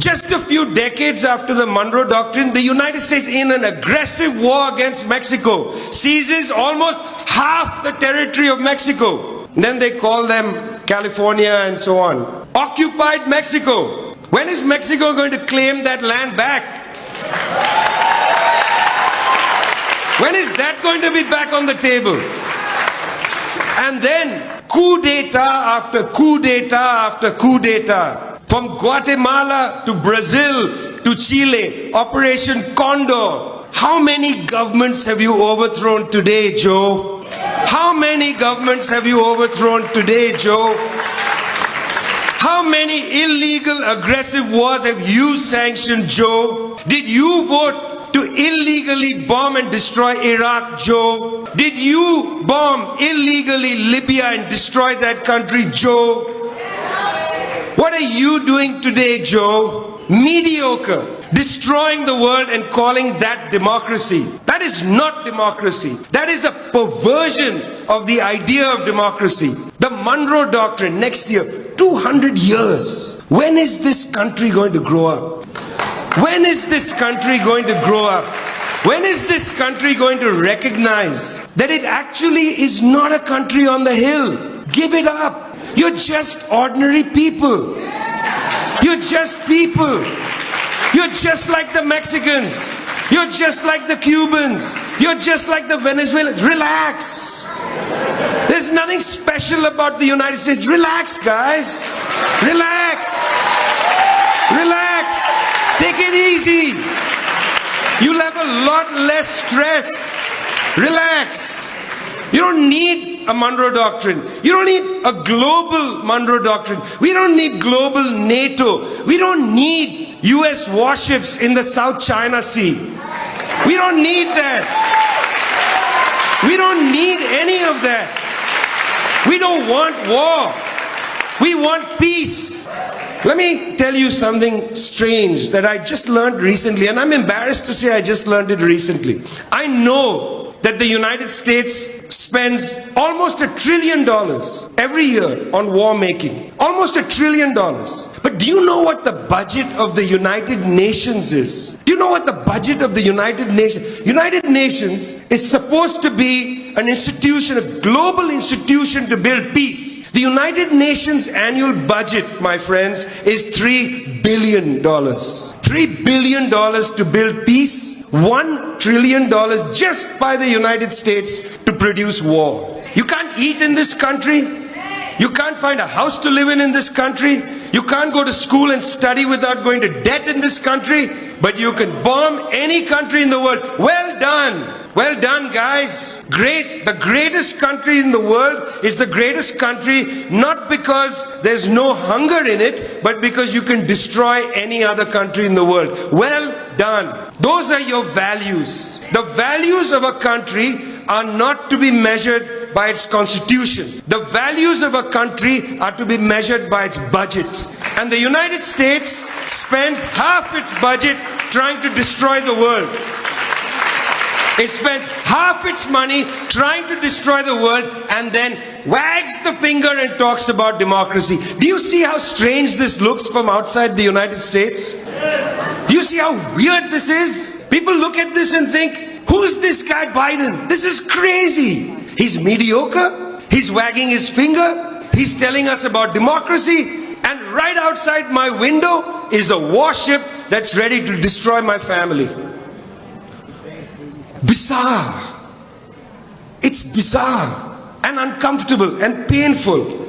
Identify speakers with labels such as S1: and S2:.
S1: Just a few decades after the Monroe Doctrine, the United States, in an aggressive war against Mexico, seizes almost half the territory of Mexico. And then they call them California and so on. Occupied Mexico. When is Mexico going to claim that land back? When is that going to be back on the table? And then coup d'etat after coup d'etat after coup d'etat. From Guatemala to Brazil to Chile, Operation Condor. How many governments have you overthrown today, Joe? How many governments have you overthrown today, Joe? How many illegal, aggressive wars have you sanctioned, Joe? Did you vote to illegally bomb and destroy Iraq, Joe? Did you bomb illegally Libya and destroy that country, Joe? What are you doing today, Joe? Mediocre. Destroying the world and calling that democracy. That is not democracy. That is a perversion of the idea of democracy. The Monroe Doctrine, next year, 200 years. When is this country going to grow up? When is this country going to grow up? When is this country going to recognize that it actually is not a country on the hill? Give it up. You're just ordinary people. You're just people. You're just like the Mexicans. You're just like the Cubans. You're just like the Venezuelans. Relax. There's nothing special about the United States. Relax, guys. Relax. Relax. Take it easy. You'll have a lot less stress. Relax. You don't need a Monroe Doctrine. You don't need a global Monroe Doctrine. We don't need global NATO. We don't need US warships in the South China Sea. We don't need that. We don't need any of that. We don't want war. We want peace. Let me tell you something strange that I just learned recently, and I'm embarrassed to say I just learned it recently. I know that the United States spends almost $1 trillion every year on war making. Almost $1 trillion. But do you know what the budget of the United Nations is? Do you know what the budget of the United Nations? United Nations is supposed to be an institution, a global institution to build peace. The United Nations annual budget, my friends, is $3 billion. $3 billion to build peace. $1 trillion just by the United States to produce war. You can't eat in this country. You can't find a house to live in this country. You can't go to school and study without going to debt in this country. But you can bomb any country in the world. Well done. Well done, guys. Great. The greatest country in the world is the greatest country not because there's no hunger in it, but because you can destroy any other country in the world. Well done. Those are your values. The values of a country are not to be measured by its constitution. The values of a country are to be measured by its budget. And the United States spends half its budget trying to destroy the world. It spends half its money trying to destroy the world and then wags the finger and talks about democracy. Do you see how strange this looks from outside the United States? Do you see how weird this is? People look at this and think, who's this guy Biden? This is crazy. He's mediocre. He's wagging his finger. He's telling us about democracy. And right outside my window is a warship that's ready to destroy my family. Bizarre. It's bizarre and uncomfortable and painful.